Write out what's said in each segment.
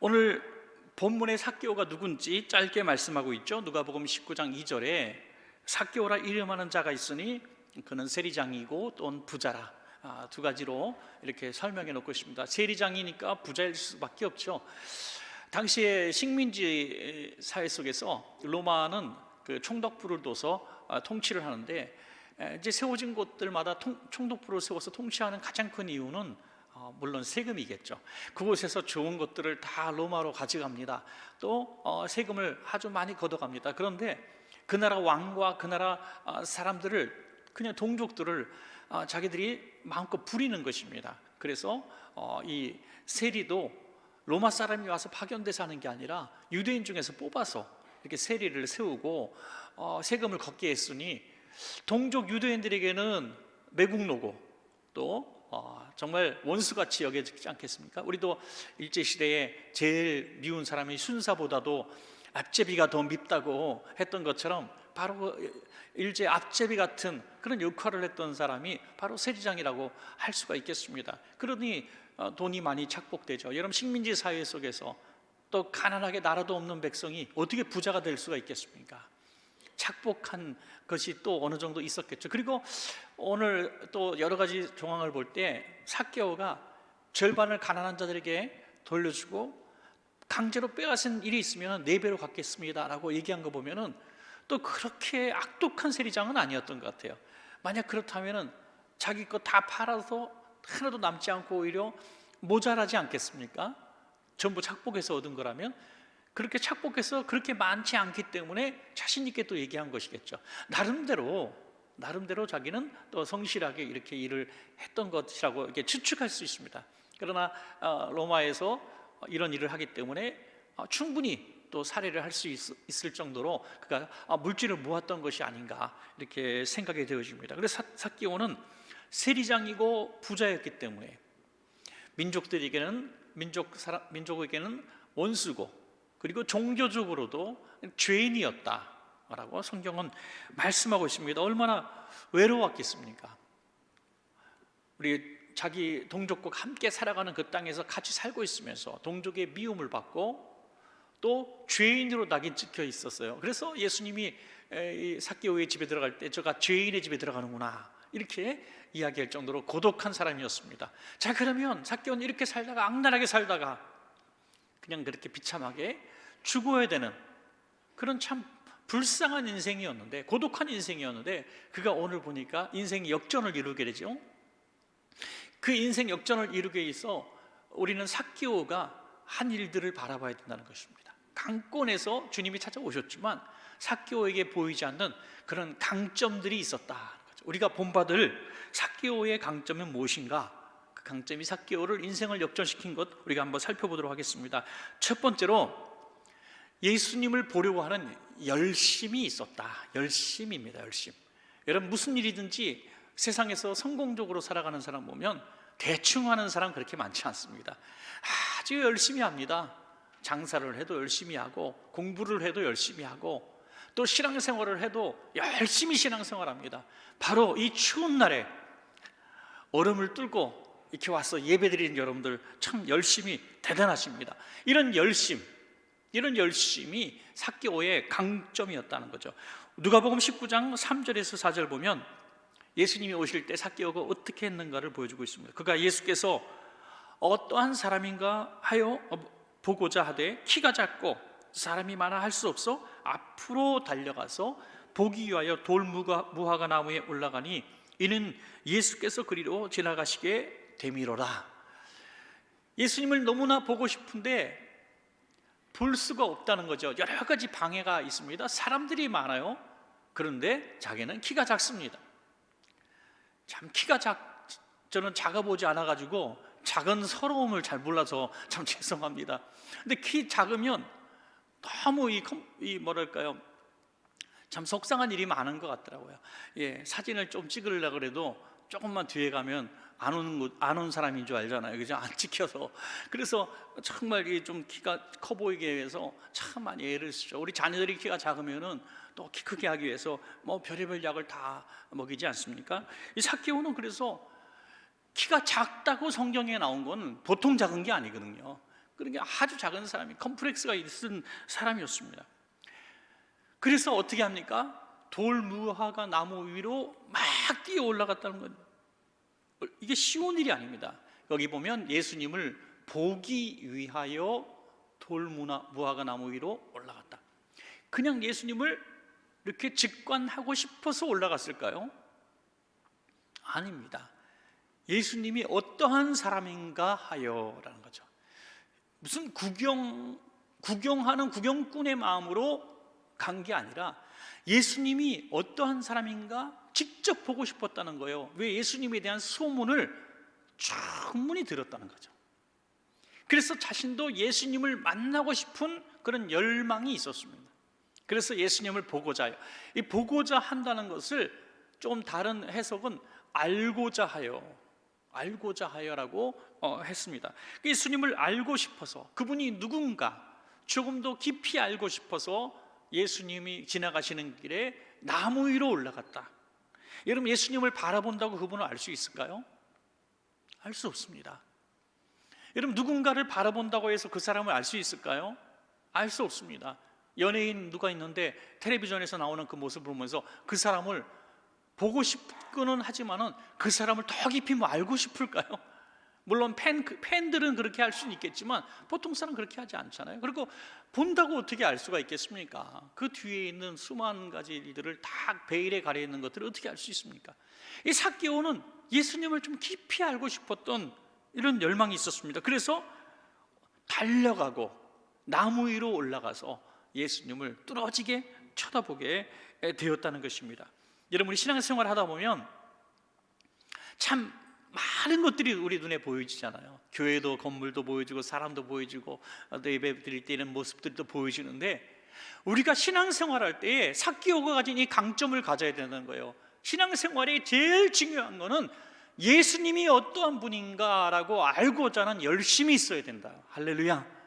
오늘 본문의 삭개오가 누군지 짧게 말씀하고 있죠. 누가복음 19장 2절에 삭개오라 이름하는 자가 있으니 그는 세리장이고 또는 부자라, 두 가지로 이렇게 설명해 놓고 있습니다. 세리장이니까 부자일 수밖에 없죠. 당시에 식민지 사회 속에서 로마는 그 총독부를 둬서 통치를 하는데, 이제 세워진 곳들마다 총독부를 세워서 통치하는 가장 큰 이유는 물론 세금이겠죠. 그곳에서 좋은 것들을 다 로마로 가져갑니다. 또 세금을 아주 많이 걷어갑니다. 그런데 그 나라 왕과 그 나라 사람들을, 그냥 동족들을 자기들이 마음껏 부리는 것입니다. 그래서 이 세리도 로마 사람이 와서 파견돼서 하는 게 아니라 유대인 중에서 뽑아서 이렇게 세리를 세우고 세금을 걷게 했으니 동족 유대인들에게는 매국노고 또 정말 원수같이 여겨지지 않겠습니까? 우리도 일제시대에 제일 미운 사람이 순사보다도 앞제비가 더 밉다고 했던 것처럼 바로 일제 앞제비 같은 그런 역할을 했던 사람이 바로 세리장이라고 할 수가 있겠습니다. 그러니 돈이 많이 착복되죠. 여러분, 식민지 사회 속에서 또 가난하게 나라도 없는 백성이 어떻게 부자가 될 수가 있겠습니까? 착복한 것이 또 어느 정도 있었겠죠. 그리고 오늘 또 여러 가지 정황을 볼 때 삭개오가 절반을 가난한 자들에게 돌려주고 강제로 빼앗은 일이 있으면 4배로 갚겠습니다 라고 얘기한 거 보면은 또 그렇게 악독한 세리장은 아니었던 것 같아요. 만약 그렇다면은 자기 거 다 팔아서 하나도 남지 않고 오히려 모자라지 않겠습니까? 전부 착복해서 얻은 거라면. 그렇게 착복해서 그렇게 많지 않기 때문에 자신 있게 또 얘기한 것이겠죠. 나름대로 자기는 또 성실하게 이렇게 일을 했던 것이라고 이렇게 추측할 수 있습니다. 그러나 로마에서 이런 일을 하기 때문에 충분히 또 살해를 할 수 있을 정도로 그가 물질을 모았던 것이 아닌가 이렇게 생각이 되어집니다. 그래서 삭개오는 세리장이고 부자였기 때문에 민족에게는 원수고, 그리고 종교적으로도 죄인이었다라고 성경은 말씀하고 있습니다. 얼마나 외로웠겠습니까? 우리 자기 동족과 함께 살아가는 그 땅에서 같이 살고 있으면서 동족의 미움을 받고 또 죄인으로 낙인 찍혀 있었어요. 그래서 예수님이 삭개오의 집에 들어갈 때 저가 죄인의 집에 들어가는구나 이렇게 이야기할 정도로 고독한 사람이었습니다. 자, 그러면 삭개오는 이렇게 살다가 악랄하게 살다가 그냥 그렇게 비참하게 죽어야 되는 그런 참 불쌍한 인생이었는데, 고독한 인생이었는데, 그가 오늘 보니까 인생 역전을 이루게 되죠. 그 인생 역전을 이루게 해서 우리는 삭개오가 한 일들을 바라봐야 된다는 것입니다. 강권에서 주님이 찾아오셨지만 삭개오에게 보이지 않는 그런 강점들이 있었다. 우리가 본받을 삭개오의 강점은 무엇인가? 그 강점이 삭개오를 인생을 역전시킨 것 우리가 한번 살펴보도록 하겠습니다. 첫 번째로 예수님을 보려고 하는 열심이 있었다. 열심입니다. 열심. 여러분, 무슨 일이든지 세상에서 성공적으로 살아가는 사람 보면 대충 하는 사람 그렇게 많지 않습니다. 아주 열심히 합니다. 장사를 해도 열심히 하고, 공부를 해도 열심히 하고, 또 신앙생활을 해도 열심히 신앙생활합니다. 바로 이 추운 날에 얼음을 뚫고 이렇게 와서 예배드리는 여러분들 참 열심히 대단하십니다. 이런 열심이 삭개오의 강점이었다는 거죠. 누가복음 19장 3절에서 4절 보면 예수님이 오실 때 삭개오가 어떻게 했는가를 보여주고 있습니다. 그가 예수께서 어떠한 사람인가 하여 보고자 하되 키가 작고 사람이 많아 할 수 없어 앞으로 달려가서 보기 위하여 돌무화과 나무에 올라가니 이는 예수께서 그리로 지나가시게 되미로라. 예수님을 너무나 보고 싶은데 볼 수가 없다는 거죠. 여러 가지 방해가 있습니다. 사람들이 많아요. 그런데 자기는 키가 작습니다. 참 저는 작아보지 않아가지고 작은 서러움을 잘 몰라서 참 죄송합니다. 근데 키 작으면 너무 뭐랄까요, 참 속상한 일이 많은 것 같더라고요. 사진을 좀 찍으려고 그래도 조금만 뒤에 가면 안 온 사람인 줄 알잖아요. 그죠? 안 찍혀서. 그래서 정말 좀 키가 커 보이게 위해서 참 많이 애를 쓰죠. 우리 자녀들이 키가 작으면은 또 키 크게 하기 위해서 뭐 별의별 약을 다 먹이지 않습니까? 이 삭개오는 그래서 키가 작다고 성경에 나온 건 보통 작은 게 아니거든요. 그러니까 아주 작은 사람이 컴플렉스가 있은 사람이었습니다. 그래서 어떻게 합니까? 돌무화과 나무 위로 막 뛰어 올라갔다는 거예요. 이게 쉬운 일이 아닙니다. 여기 보면 예수님을 보기 위하여 돌무화과 나무 위로 올라갔다. 그냥 예수님을 이렇게 직관하고 싶어서 올라갔을까요? 아닙니다. 예수님이 어떠한 사람인가 하여라는 거죠. 무슨 구경하는 구경꾼의 마음으로 간 게 아니라 예수님이 어떠한 사람인가 직접 보고 싶었다는 거예요. 왜? 예수님에 대한 소문을 충분히 들었다는 거죠. 그래서 자신도 예수님을 만나고 싶은 그런 열망이 있었습니다. 그래서 예수님을 보고자 해요. 이 보고자 한다는 것을 조금 다른 해석은 알고자 하여라고 했습니다. 예수님을 알고 싶어서, 그분이 누군가 조금 더 깊이 알고 싶어서 예수님이 지나가시는 길에 나무 위로 올라갔다. 여러분, 예수님을 바라본다고 그분을 알 수 있을까요? 알 수 없습니다. 여러분, 누군가를 바라본다고 해서 그 사람을 알 수 있을까요? 알 수 없습니다. 연예인 누가 있는데 텔레비전에서 나오는 그 모습을 보면서 그 사람을 보고 싶기는 하지만은 그 사람을 더 깊이 알고 싶을까요? 물론 팬들은 그렇게 할 수는 있겠지만 보통 사람은 그렇게 하지 않잖아요. 그리고 본다고 어떻게 알 수가 있겠습니까? 그 뒤에 있는 수많은 가지 일들을 다 베일에 가려 있는 것들을 어떻게 알 수 있습니까? 이 삭개오는 예수님을 좀 깊이 알고 싶었던 이런 열망이 있었습니다. 그래서 달려가고 나무 위로 올라가서 예수님을 뚫어지게 쳐다보게 되었다는 것입니다. 여러분, 신앙생활 하다 보면 참 많은 것들이 우리 눈에 보여지잖아요. 교회도, 건물도 보여지고 사람도 보여지고 또 예배 드릴 때 이런 모습들도 보여지는데, 우리가 신앙생활할 때에 삭개오가 가진 이 강점을 가져야 되는 거예요. 신앙생활이 제일 중요한 거는 예수님이 어떠한 분인가라고 알고자 하는 열심이 있어야 된다. 할렐루야.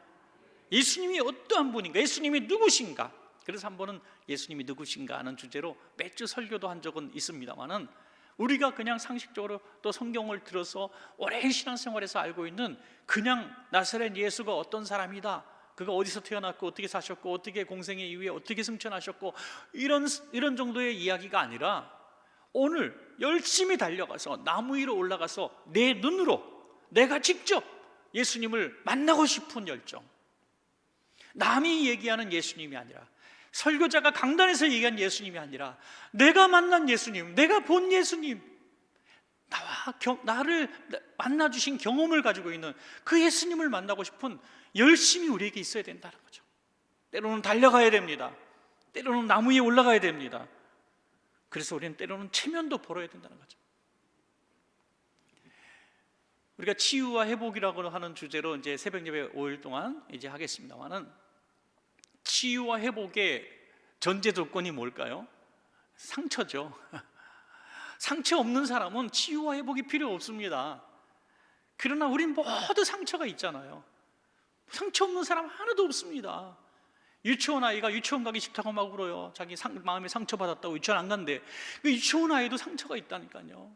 예수님이 어떠한 분인가, 예수님이 누구신가. 그래서 한 번은 예수님이 누구신가 하는 주제로 매주 설교도 한 적은 있습니다만은, 우리가 그냥 상식적으로 또 성경을 들어서 오랜 신앙생활에서 알고 있는 그냥 나사렛 예수가 어떤 사람이다, 그가 어디서 태어났고 어떻게 사셨고 어떻게 공생애 이후에 어떻게 승천하셨고 이런 정도의 이야기가 아니라, 오늘 열심히 달려가서 나무 위로 올라가서 내 눈으로 내가 직접 예수님을 만나고 싶은 열정, 남이 얘기하는 예수님이 아니라, 설교자가 강단에서 얘기한 예수님이 아니라, 내가 만난 예수님, 내가 본 예수님, 나를 만나주신 경험을 가지고 있는 그 예수님을 만나고 싶은 열심이 우리에게 있어야 된다는 거죠. 때로는 달려가야 됩니다. 때로는 나무 위에 올라가야 됩니다. 그래서 우리는 때로는 체면도 벌어야 된다는 거죠. 우리가 치유와 회복이라고 하는 주제로 이제 새벽 예배 5일 동안 이제 하겠습니다만은, 치유와 회복의 전제 조건이 뭘까요? 상처죠. 상처 없는 사람은 치유와 회복이 필요 없습니다. 그러나 우린 모두 상처가 있잖아요. 상처 없는 사람 하나도 없습니다. 유치원 아이가 유치원 가기 싫다고 막 울어요. 자기 마음에 상처받았다고 유치원 안 간대. 그 유치원 아이도 상처가 있다니까요.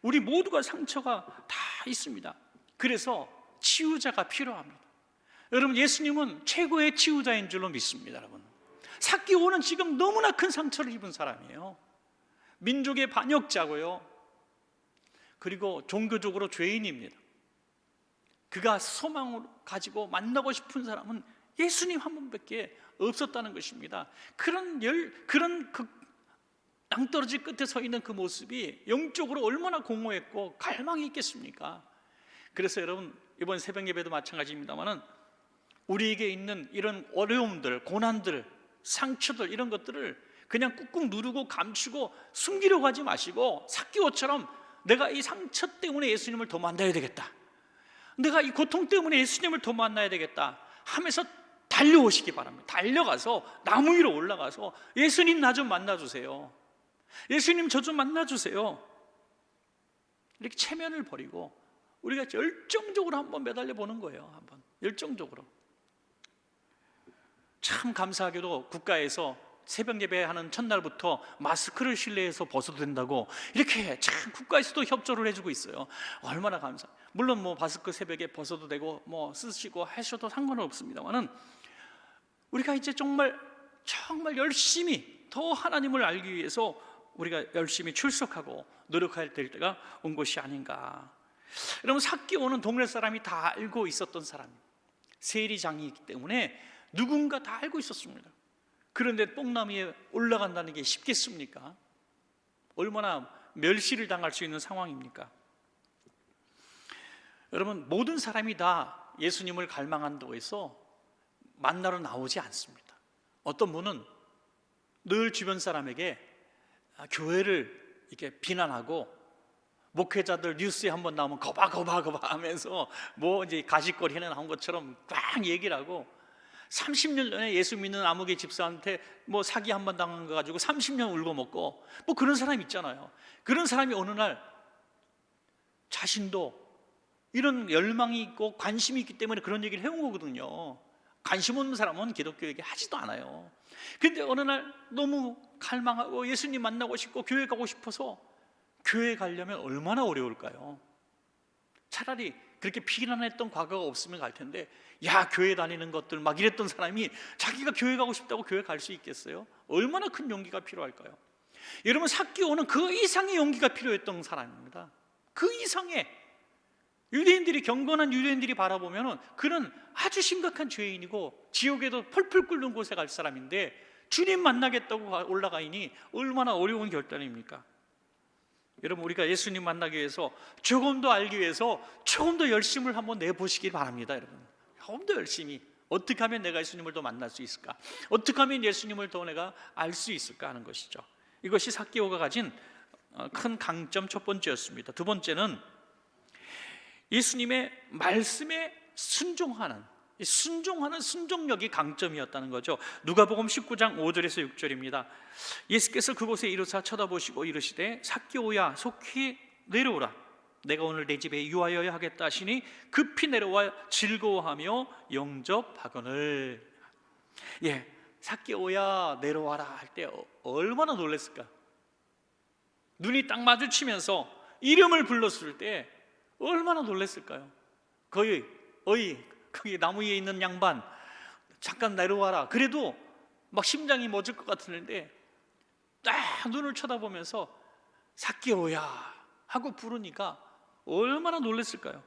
우리 모두가 상처가 다 있습니다. 그래서 치유자가 필요합니다. 여러분, 예수님은 최고의 치유자인 줄로 믿습니다. 여러분, 삭개오는 지금 너무나 큰 상처를 입은 사람이에요. 민족의 반역자고요, 그리고 종교적으로 죄인입니다. 그가 소망을 가지고 만나고 싶은 사람은 예수님 한 분밖에 없었다는 것입니다. 그런 낭떠러지 끝에 서 있는 그 모습이 영적으로 얼마나 공허했고 갈망이 있겠습니까? 그래서 여러분, 이번 새벽 예배도 마찬가지입니다만은, 우리에게 있는 이런 어려움들, 고난들, 상처들, 이런 것들을 그냥 꾹꾹 누르고 감추고 숨기려고 하지 마시고, 삭개오처럼 내가 이 상처 때문에 예수님을 더 만나야 되겠다, 내가 이 고통 때문에 예수님을 더 만나야 되겠다 하면서 달려오시기 바랍니다. 달려가서 나무 위로 올라가서 예수님 나 좀 만나주세요, 예수님 저 좀 만나주세요, 이렇게 체면을 버리고 우리가 열정적으로 한번 매달려 보는 거예요. 한번 열정적으로. 참 감사하게도 국가에서 새벽 예배하는 첫날부터 마스크를 실내에서 벗어도 된다고 이렇게 참 국가에서도 협조를 해주고 있어요. 얼마나 감사. 물론 뭐 마스크 새벽에 벗어도 되고 뭐 쓰시고 하셔도 상관은 없습니다만은 우리가 이제 정말 열심히 더 하나님을 알기 위해서 우리가 열심히 출석하고 노력해야 될 때가 온 것이 아닌가. 여러분, 삭개오는 동네 사람이 다 알고 있었던 사람입니다. 세리장이기 때문에 누군가 다 알고 있었습니다. 그런데 뽕나무에 올라간다는 게 쉽겠습니까? 얼마나 멸시를 당할 수 있는 상황입니까? 여러분, 모든 사람이 다 예수님을 갈망한다고 해서 만나러 나오지 않습니다. 어떤 분은 늘 주변 사람에게 교회를 이렇게 비난하고, 목회자들 뉴스에 한번 나오면 거봐 하면서 뭐 이제 가시거리에 나온 것처럼 꽉 얘기를 하고, 30년 전에 예수 믿는 아무개 집사한테 뭐 사기 한번 당한 거 가지고 30년 울고 먹고 뭐 그런 사람 있잖아요. 그런 사람이 어느 날 자신도 이런 열망이 있고 관심이 있기 때문에 그런 얘기를 해온 거거든요. 관심 없는 사람은 기독교 얘기 하지도 않아요. 근데 어느 날 너무 갈망하고 예수님 만나고 싶고 교회 가고 싶어서 교회 가려면 얼마나 어려울까요? 차라리 그렇게 비난했던 과거가 없으면 갈 텐데, 야, 교회 다니는 것들 막 이랬던 사람이 자기가 교회 가고 싶다고 교회 갈 수 있겠어요? 얼마나 큰 용기가 필요할까요? 여러분, 삭개오는 그 이상의 용기가 필요했던 사람입니다. 그 이상의, 유대인들이, 경건한 유대인들이 바라보면 그는 아주 심각한 죄인이고 지옥에도 펄펄 끓는 곳에 갈 사람인데, 주님 만나겠다고 올라가니 얼마나 어려운 결단입니까? 여러분, 우리가 예수님 만나기 위해서, 조금 더 알기 위해서 조금 더 열심을 한번 내보시길 바랍니다. 여러분, 조금 더 열심히, 어떻게 하면 내가 예수님을 더 만날 수 있을까? 어떻게 하면 예수님을 더 내가 알 수 있을까 하는 것이죠. 이것이 삭개오가 가진 큰 강점 첫 번째였습니다. 두 번째는 예수님의 말씀에 순종하는 순종력이 강점이었다는 거죠. 누가복음 19장 5절에서 6절입니다. 예수께서 그곳에 이르사 쳐다보시고 이르시되 삭개오야 속히 내려오라. 내가 오늘 내 집에 유하여야 하겠다 하시니 급히 내려와 즐거워하며 영접하거늘. 삭개오야 내려와라 할 때 얼마나 놀랐을까? 눈이 딱 마주치면서 이름을 불렀을 때 얼마나 놀랐을까요? 거기 나무 위에 있는 양반 잠깐 내려와라. 그래도 막 심장이 멎을 것 같았는데 딱 눈을 쳐다보면서 삭개오야 하고 부르니까 얼마나 놀랐을까요?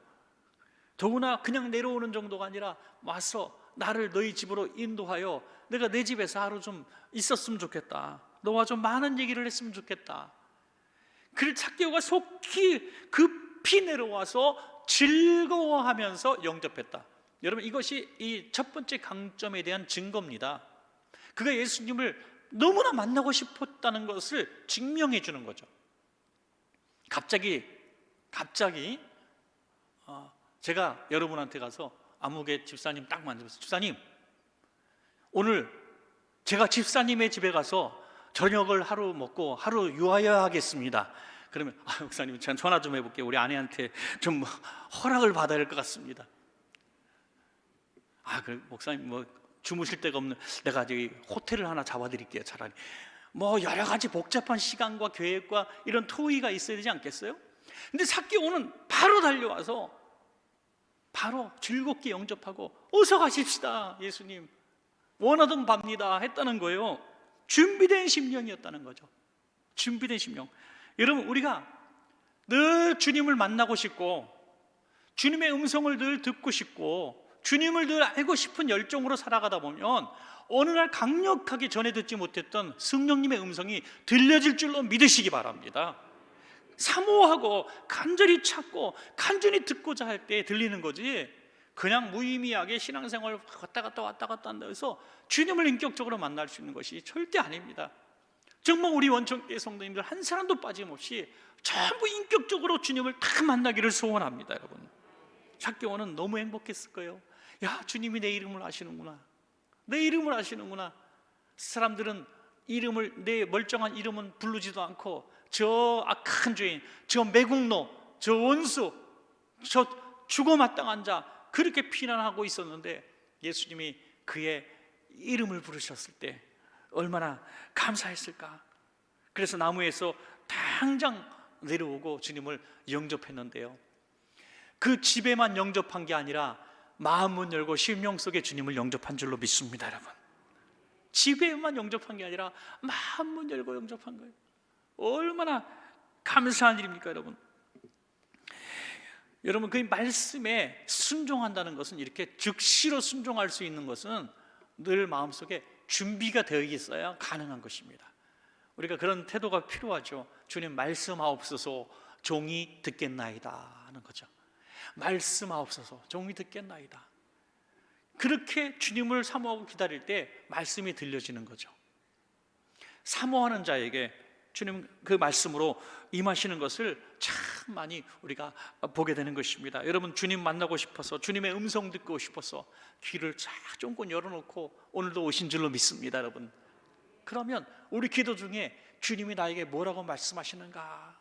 더구나 그냥 내려오는 정도가 아니라 와서 나를 너희 집으로 인도하여 내가 내 집에서 하루 좀 있었으면 좋겠다. 너와 좀 많은 얘기를 했으면 좋겠다. 그래서 삭개오가 속히 급히 내려와서 즐거워하면서 영접했다. 여러분, 이것이 이 첫 번째 강점에 대한 증거입니다. 그가 예수님을 너무나 만나고 싶었다는 것을 증명해 주는 거죠. 갑자기 제가 여러분한테 가서 아무개 집사님 딱 만나서, 집사님, 오늘 제가 집사님의 집에 가서 저녁을 하루 먹고 하루 유하여야 하겠습니다. 그러면 목사님, 제가 전화 좀 해볼게요. 우리 아내한테 좀 허락을 받아야 할 것 같습니다. 그래, 목사님 뭐 주무실 데가 없는, 내가 저기 호텔을 하나 잡아드릴게요. 차라리 뭐 여러 가지 복잡한 시간과 계획과 이런 토의가 있어야 되지 않겠어요? 근데 삭개오는 바로 달려와서 바로 즐겁게 영접하고 어서 가십시다, 예수님 원하던 밥니다 했다는 거예요. 준비된 심령이었다는 거죠. 준비된 심령. 여러분, 우리가 늘 주님을 만나고 싶고 주님의 음성을 늘 듣고 싶고 주님을 늘 알고 싶은 열정으로 살아가다 보면 어느 날 강력하게 전해 듣지 못했던 성령님의 음성이 들려질 줄로 믿으시기 바랍니다. 사모하고 간절히 찾고 간절히 듣고자 할 때 들리는 거지, 그냥 무의미하게 신앙생활 왔다 갔다 한다 해서 주님을 인격적으로 만날 수 있는 것이 절대 아닙니다. 정말 우리 원천교회 성도님들 한 사람도 빠짐없이 전부 인격적으로 주님을 다 만나기를 소원합니다. 여러분, 삭개오는 너무 행복했을 거예요. 야, 주님이 내 이름을 아시는구나. 내 이름을 아시는구나. 사람들은 내 멀쩡한 이름은 부르지도 않고 저 악한 죄인, 저 매국노, 저 원수, 저 죽어마땅한 자, 그렇게 비난하고 있었는데 예수님이 그의 이름을 부르셨을 때 얼마나 감사했을까. 그래서 나무에서 당장 내려오고 주님을 영접했는데요, 그 집에만 영접한 게 아니라 마음문 열고 심령 속에 주님을 영접한 줄로 믿습니다. 여러분, 집에만 영접한 게 아니라 마음문 열고 영접한 거예요. 얼마나 감사한 일입니까 여러분. 여러분, 그 말씀에 순종한다는 것은, 이렇게 즉시로 순종할 수 있는 것은 늘 마음속에 준비가 되어 있어야 가능한 것입니다. 우리가 그런 태도가 필요하죠. 주님, 말씀하옵소서, 종이 듣겠나이다 하는 거죠. 말씀하옵소서, 종이 듣겠나이다. 그렇게 주님을 사모하고 기다릴 때 말씀이 들려지는 거죠. 사모하는 자에게 주님 그 말씀으로 임하시는 것을 참 많이 우리가 보게 되는 것입니다. 여러분, 주님 만나고 싶어서, 주님의 음성 듣고 싶어서 귀를 쫙 쫑긋 열어놓고 오늘도 오신 줄로 믿습니다. 여러분, 그러면 우리 기도 중에 주님이 나에게 뭐라고 말씀하시는가,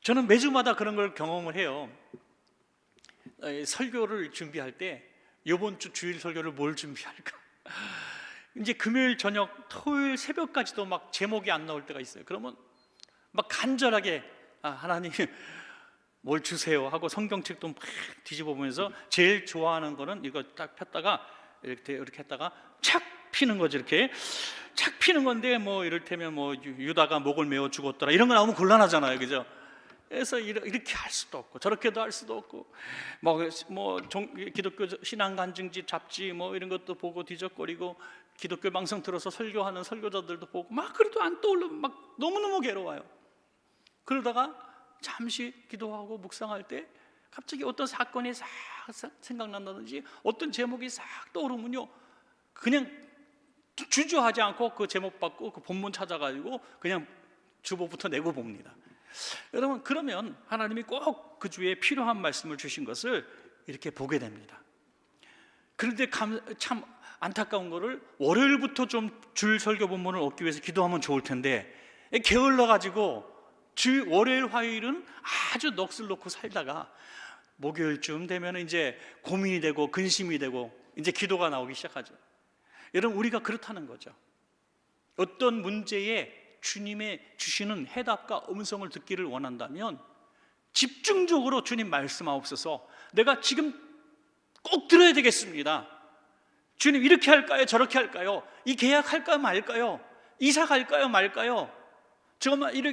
저는 매주마다 그런 걸 경험을 해요. 설교를 준비할 때 이번 주 주일 설교를 뭘 준비할까, 이제 금요일 저녁, 토요일 새벽까지도 막 제목이 안 나올 때가 있어요. 그러면 막 간절하게 하나님 뭘 주세요 하고 성경책도 막 뒤집어 보면서 제일 좋아하는 거는 이거 딱 폈다가 이렇게 했다가 착 피는 거죠. 이렇게 착 피는 건데, 뭐 이를테면 뭐 유다가 목을 메어 죽었더라 이런 거 나오면 곤란하잖아요, 그죠? 그래서 이렇게 할 수도 없고 저렇게도 할 수도 없고, 기독교 신앙 간증집 잡지 뭐 이런 것도 보고 뒤적거리고, 기독교 방송 들어서 설교하는 설교자들도 보고 막 그래도 안 떠올라, 막 너무너무 괴로워요. 그러다가 잠시 기도하고 묵상할 때 갑자기 어떤 사건이 싹 생각난다든지 어떤 제목이 싹 떠오르면요, 그냥 주저하지 않고 그 제목 받고 그 본문 찾아가지고 그냥 주보부터 내고 봅니다. 여러분, 그러면 하나님이 꼭 그 주에 필요한 말씀을 주신 것을 이렇게 보게 됩니다. 그런데 참 안타까운 거를, 월요일부터 좀 줄 설교 본문을 얻기 위해서 기도하면 좋을 텐데 게을러 가지고 월요일 화요일은 아주 넋을 놓고 살다가 목요일쯤 되면 이제 고민이 되고 근심이 되고 이제 기도가 나오기 시작하죠. 여러분, 우리가 그렇다는 거죠. 어떤 문제에 주님의 주시는 해답과 음성을 듣기를 원한다면 집중적으로 주님 말씀하옵소서, 내가 지금 꼭 들어야 되겠습니다. 주님, 이렇게 할까요? 저렇게 할까요? 이 계약할까요? 말까요? 이사 갈까요? 말까요?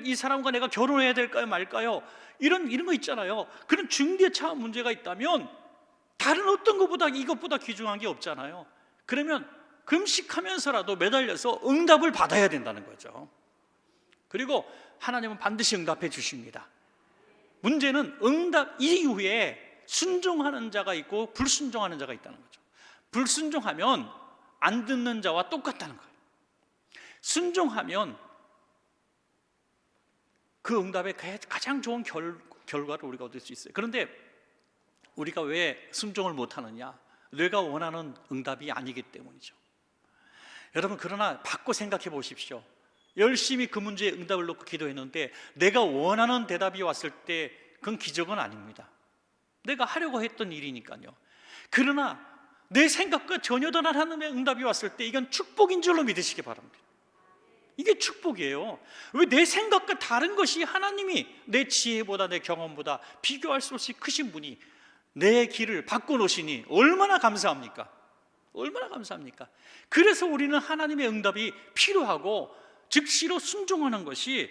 이 사람과 내가 결혼해야 될까요? 말까요? 이런 거 있잖아요. 그런 중대차원 문제가 있다면 다른 어떤 것보다 이것보다 귀중한 게 없잖아요. 그러면 금식하면서라도 매달려서 응답을 받아야 된다는 거죠. 그리고 하나님은 반드시 응답해 주십니다. 문제는 응답 이후에 순종하는 자가 있고 불순종하는 자가 있다는 거죠. 불순종하면 안 듣는 자와 똑같다는 거예요. 순종하면 그 응답의 가장 좋은 결과를 우리가 얻을 수 있어요. 그런데 우리가 왜 순종을 못하느냐? 내가 원하는 응답이 아니기 때문이죠. 여러분, 그러나 바꿔 생각해 보십시오. 열심히 그 문제에 응답을 놓고 기도했는데 내가 원하는 대답이 왔을 때 그건 기적은 아닙니다. 내가 하려고 했던 일이니까요. 그러나 내 생각과 전혀 다른 하나님의 응답이 왔을 때 이건 축복인 줄로 믿으시기 바랍니다. 이게 축복이에요. 왜 내 생각과 다른 것이, 하나님이 내 지혜보다 내 경험보다 비교할 수 없이 크신 분이 내 길을 바꿔놓으시니 얼마나 감사합니까? 얼마나 감사합니까? 그래서 우리는 하나님의 응답이 필요하고 즉시로 순종하는 것이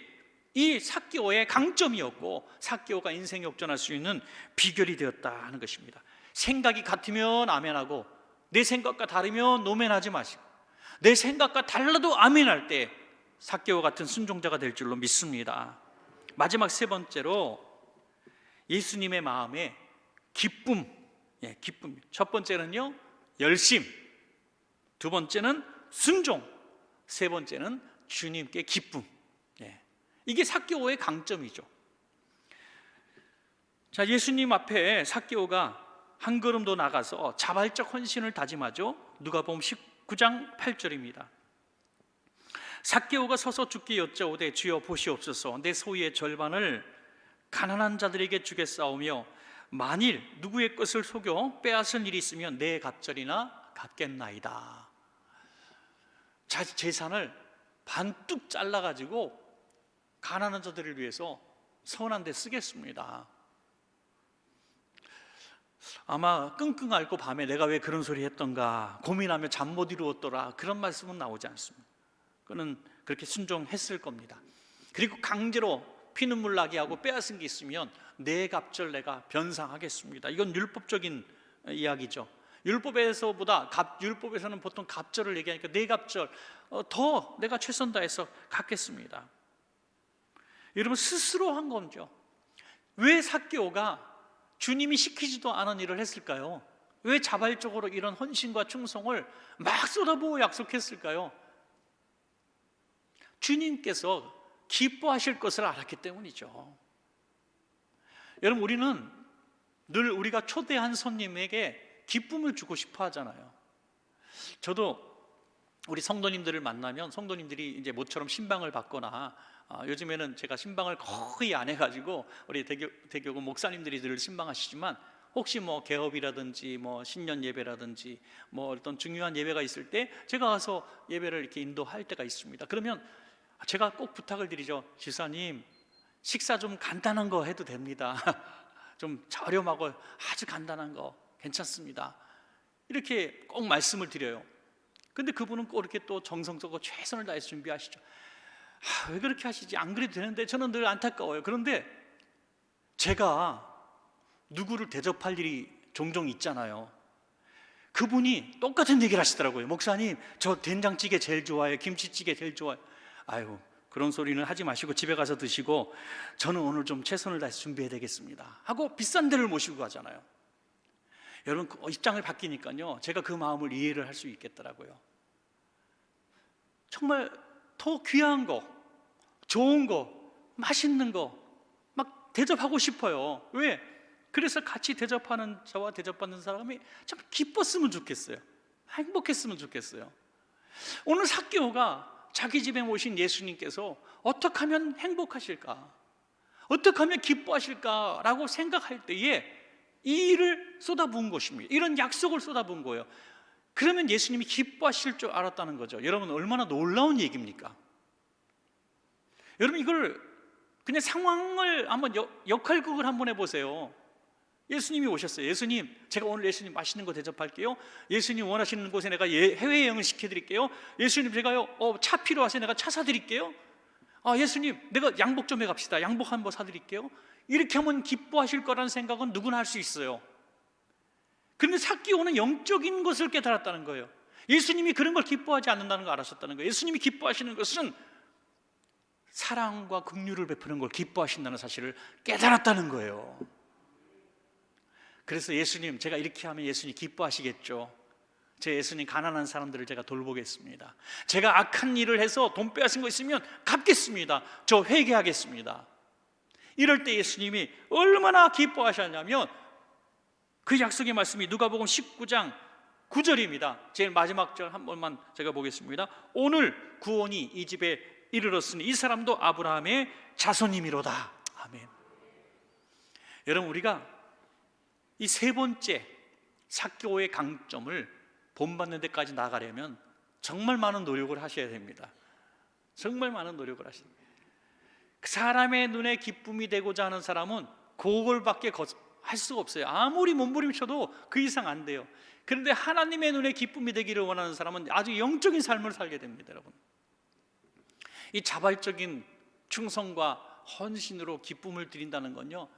이 삭개오의 강점이었고 삭개오가 인생 역전할 수 있는 비결이 되었다 하는 것입니다. 생각이 같으면 아멘하고 내 생각과 다르면 노멘하지 마시고, 내 생각과 달라도 아멘할 때 삭개오 같은 순종자가 될 줄로 믿습니다. 마지막 세 번째로 예수님의 마음에 기쁨. 기쁨. 첫 번째는요, 열심. 두 번째는 순종. 세 번째는 주님께 기쁨. 이게 삭개오의 강점이죠. 자, 예수님 앞에 삭개오가 한 걸음 더 나가서 자발적 헌신을 다짐하죠. 누가복음 19장 8절입니다. 삭개오가 서서 주께 여짜오되 주여 보시옵소서, 내 소유의 절반을 가난한 자들에게 주겠사오며 만일 누구의 것을 속여 빼앗을 일이 있으면 내 갑절이나 갖겠나이다. 재산을 반뚝 잘라가지고 가난한 자들을 위해서 선한 데 쓰겠습니다. 아마 끙끙 앓고 밤에 내가 왜 그런 소리 했던가 고민하며 잠 못 이루었더라, 그런 말씀은 나오지 않습니다. 그는 그렇게 순종했을 겁니다. 그리고 강제로 피눈물 나게 하고 빼앗은 게 있으면 네 갑절 내가 변상하겠습니다. 이건 율법적인 이야기죠. 율법에서는 보통 갑절을 얘기하니까 네 갑절 더 내가 최선 다해서 갚겠습니다. 여러분, 스스로 한 거죠. 왜 삭개오가 주님이 시키지도 않은 일을 했을까요? 왜 자발적으로 이런 헌신과 충성을 막 쏟아부어 약속했을까요? 주님께서 기뻐하실 것을 알았기 때문이죠. 여러분, 우리는 늘 우리가 초대한 손님에게 기쁨을 주고 싶어 하잖아요. 저도 우리 성도님들을 만나면 성도님들이 이제 모처럼 신방을 받거나 요즘에는 제가 신방을 거의 안 해가지고 우리 대교구 목사님들이 늘 신방하시지만 혹시 뭐 개업이라든지 뭐 신년 예배라든지 뭐 어떤 중요한 예배가 있을 때 제가 가서 예배를 이렇게 인도할 때가 있습니다. 그러면 제가 꼭 부탁을 드리죠. 지사님, 식사 좀 간단한 거 해도 됩니다. 좀 저렴하고 아주 간단한 거 괜찮습니다. 이렇게 꼭 말씀을 드려요. 근데 그분은 꼭 이렇게 또 정성적으로 최선을 다해서 준비하시죠. 왜 그렇게 하시지? 안 그래도 되는데. 저는 늘 안타까워요. 그런데 제가 누구를 대접할 일이 종종 있잖아요. 그분이 똑같은 얘기를 하시더라고요. 목사님, 저 된장찌개 제일 좋아해요. 김치찌개 제일 좋아해요. 아유, 그런 소리는 하지 마시고 집에 가서 드시고 저는 오늘 좀 최선을 다해서 준비해야 되겠습니다 하고 비싼 데를 모시고 가잖아요. 여러분, 입장을 바뀌니까요, 제가 그 마음을 이해를 할 수 있겠더라고요. 정말 더 귀한 거, 좋은 거, 맛있는 거 막 대접하고 싶어요. 왜? 그래서 같이 대접하는 저와 대접받는 사람이 참 기뻤으면 좋겠어요. 행복했으면 좋겠어요. 오늘 삭개오가 자기 집에 모신 예수님께서 어떻게 하면 행복하실까, 어떻게 하면 기뻐하실까라고 생각할 때에 이 일을 쏟아부은 것입니다. 이런 약속을 쏟아부은 거예요. 그러면 예수님이 기뻐하실 줄 알았다는 거죠. 여러분, 얼마나 놀라운 얘기입니까? 여러분, 이걸 그냥 상황을 한번 역할극을 한번 해보세요. 예수님이 오셨어요. 예수님, 제가 오늘 예수님 맛있는 거 대접할게요. 예수님 원하시는 곳에 내가 해외여행을 시켜드릴게요. 예수님, 제가요 차 필요하세요? 내가 차 사드릴게요. 예수님, 내가 양복 좀 해갑시다. 양복 한번 사드릴게요. 이렇게 하면 기뻐하실 거라는 생각은 누구나 할 수 있어요. 그런데 삭개오는 영적인 것을 깨달았다는 거예요. 예수님이 그런 걸 기뻐하지 않는다는 걸 알았었다는 거예요. 예수님이 기뻐하시는 것은 사랑과 긍휼을 베푸는 걸 기뻐하신다는 사실을 깨달았다는 거예요. 그래서 예수님, 제가 이렇게 하면 예수님 기뻐하시겠죠. 제 예수님, 가난한 사람들을 제가 돌보겠습니다. 제가 악한 일을 해서 돈 빼앗은 거 있으면 갚겠습니다. 저 회개하겠습니다. 이럴 때 예수님이 얼마나 기뻐하셨냐면 그 약속의 말씀이 누가복음 19장 9절입니다. 제일 마지막 절 한 번만 제가 보겠습니다. 오늘 구원이 이 집에 이르렀으니 이 사람도 아브라함의 자손임이로다. 아멘. 여러분, 우리가 이 세 번째 삭개오의 강점을 본받는 데까지 나가려면 정말 많은 노력을 하셔야 됩니다. 정말 많은 노력을 하셔야 됩니다. 그 사람의 눈에 기쁨이 되고자 하는 사람은 그걸밖에 할 수가 없어요. 아무리 몸부림쳐도 그 이상 안 돼요. 그런데 하나님의 눈에 기쁨이 되기를 원하는 사람은 아주 영적인 삶을 살게 됩니다. 여러분, 이 자발적인 충성과 헌신으로 기쁨을 드린다는 건요,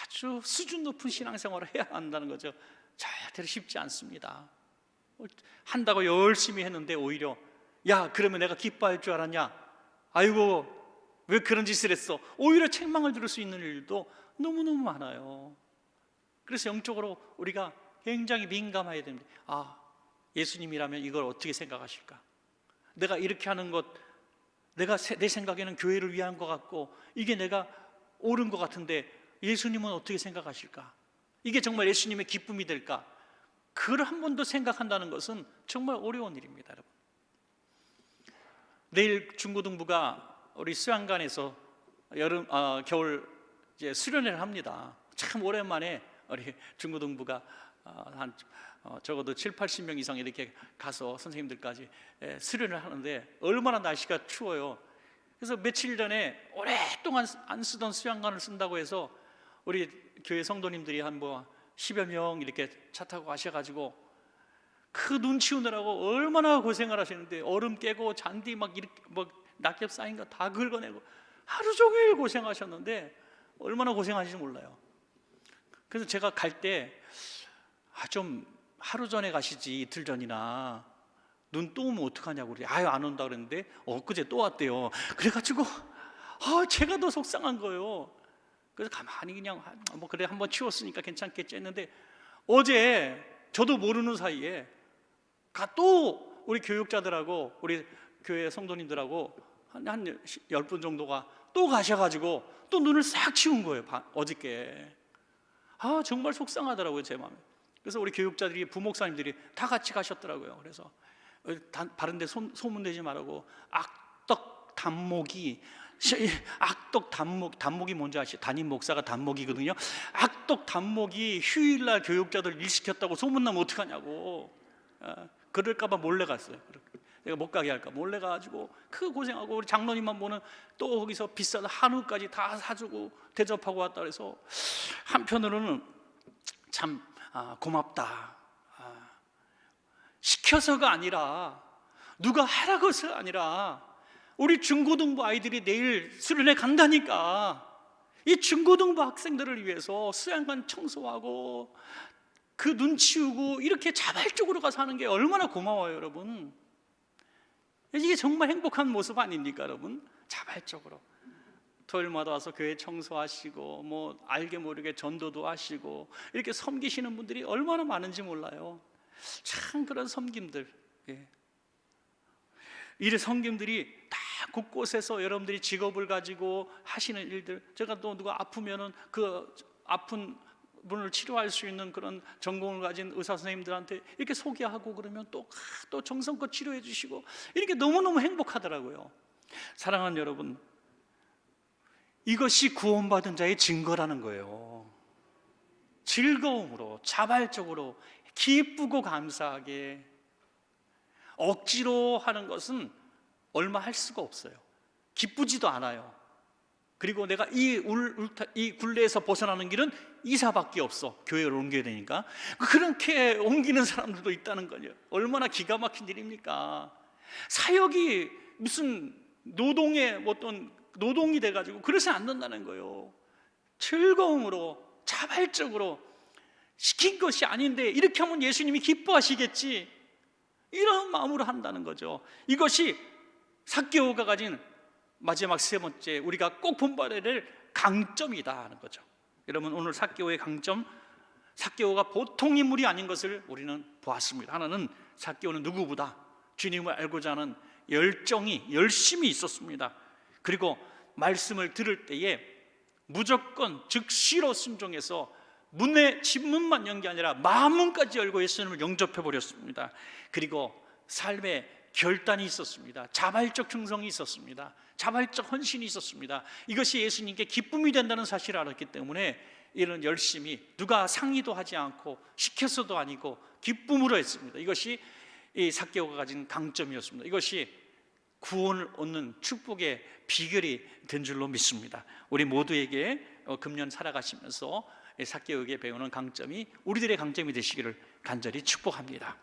아주 수준 높은 신앙생활을 해야 한다는 거죠. 절대로 쉽지 않습니다. 한다고 열심히 했는데 오히려 야, 그러면 내가 기뻐할 줄 알았냐? 아이고, 왜 그런 짓을 했어? 오히려 책망을 들을 수 있는 일도 너무너무 많아요. 그래서 영적으로 우리가 굉장히 민감해야 됩니다. 예수님이라면 이걸 어떻게 생각하실까? 내가 이렇게 하는 것, 내 생각에는 교회를 위한 것 같고 이게 내가 옳은 것 같은데 예수님은 어떻게 생각하실까? 이게 정말 예수님의 기쁨이 될까? 그걸 한 번 더 생각한다는 것은 정말 어려운 일입니다, 여러분. 내일 중고등부가 우리 수양관에서 겨울 이제 수련회를 합니다. 참 오랜만에 우리 중고등부가 적어도 7, 80명 이상 이렇게 가서 선생님들까지 수련을 하는데 얼마나 날씨가 추워요. 그래서 며칠 전에 오랫동안 안 쓰던 수양관을 쓴다고 해서 우리 교회 성도님들이 한 10여 명 이렇게 차 타고 가셔가지고 그 눈 치우느라고 얼마나 고생을 하시는데, 얼음 깨고 잔디 막 이렇게 낙엽 쌓인 거 다 긁어내고 하루 종일 고생하셨는데 얼마나 고생하시는지 몰라요. 그래서 제가 갈 때 좀 하루 전에 가시지, 이틀 전이나 눈 또 오면 어떡하냐고 그래. 아유, 안 온다 그랬는데 엊그제 또 왔대요. 그래가지고 제가 더 속상한 거예요. 그래서 가만히 그냥 그래 한번 치웠으니까 괜찮겠지 했는데, 어제 저도 모르는 사이에 또 우리 교육자들하고 우리 교회 성도님들하고 한 10분 정도가 또 가셔가지고 또 눈을 싹 치운 거예요. 어저께. 정말 속상하더라고요, 제 마음에. 그래서 우리 교육자들이, 부목사님들이 다 같이 가셨더라고요. 그래서 바른데 소문내지 말라고. 단목이 뭔지 아시죠? 담임 목사가 단목이거든요. 단목이 휴일날 교육자들 일 시켰다고 소문나면 어떡하냐고. 그럴까봐 몰래 갔어요. 내가 못 가게 할까 몰래 가가지고 그 고생하고, 우리 장로님만 보는 또 거기서 비싼 한우까지 다 사주고 대접하고 왔다 그래서 한편으로는 참 고맙다. 시켜서가 아니라, 누가 하라고 해서가 아니라, 우리 중고등부 아이들이 내일 수련회 간다니까 이 중고등부 학생들을 위해서 수양관 청소하고 그 눈 치우고 이렇게 자발적으로 가서 하는 게 얼마나 고마워요, 여러분. 이게 정말 행복한 모습 아닙니까, 여러분? 자발적으로 토요일마다 와서 교회 청소하시고 알게 모르게 전도도 하시고 이렇게 섬기시는 분들이 얼마나 많은지 몰라요. 참 그런 섬김들, 이 섬김들이 다 곳곳에서 여러분들이 직업을 가지고 하시는 일들. 제가 또 누가 아프면은 그 아픈 분을 치료할 수 있는 그런 전공을 가진 의사 선생님들한테 이렇게 소개하고 그러면 또 정성껏 치료해 주시고 이렇게 너무너무 행복하더라고요. 사랑하는 여러분, 이것이 구원받은 자의 증거라는 거예요. 즐거움으로, 자발적으로, 기쁘고 감사하게. 억지로 하는 것은 얼마 할 수가 없어요. 기쁘지도 않아요. 그리고 내가 이 굴레에서 벗어나는 길은 이사밖에 없어. 교회를 옮겨야 되니까. 그렇게 옮기는 사람들도 있다는 거죠. 얼마나 기가 막힌 일입니까? 사역이 무슨 노동의 어떤 노동이 돼가지고 그러지 않는다는 거예요. 즐거움으로, 자발적으로 시킨 것이 아닌데 이렇게 하면 예수님이 기뻐하시겠지, 이런 마음으로 한다는 거죠. 이것이 삭개오가 가진 마지막 세 번째, 우리가 꼭 본받아야 될 강점이다 하는 거죠. 여러분, 오늘 삭개오의 강점, 삭개오가 보통 인물이 아닌 것을 우리는 보았습니다. 하나는 삭개오는 누구보다 주님을 알고자 하는 열심이 있었습니다. 그리고 말씀을 들을 때에 무조건 즉시로 순종해서 집문만 연 게 아니라 마음문까지 열고 예수님을 영접해 버렸습니다. 그리고 삶에 결단이 있었습니다. 자발적 충성이 있었습니다. 자발적 헌신이 있었습니다. 이것이 예수님께 기쁨이 된다는 사실을 알았기 때문에 이런 열심히 누가 상의도 하지 않고 시켜서도 아니고 기쁨으로 했습니다. 이것이 이 삭개오가 가진 강점이었습니다. 이것이 구원을 얻는 축복의 비결이 된 줄로 믿습니다. 우리 모두에게 금년 살아가시면서 삭개오에게 배우는 강점이 우리들의 강점이 되시기를 간절히 축복합니다.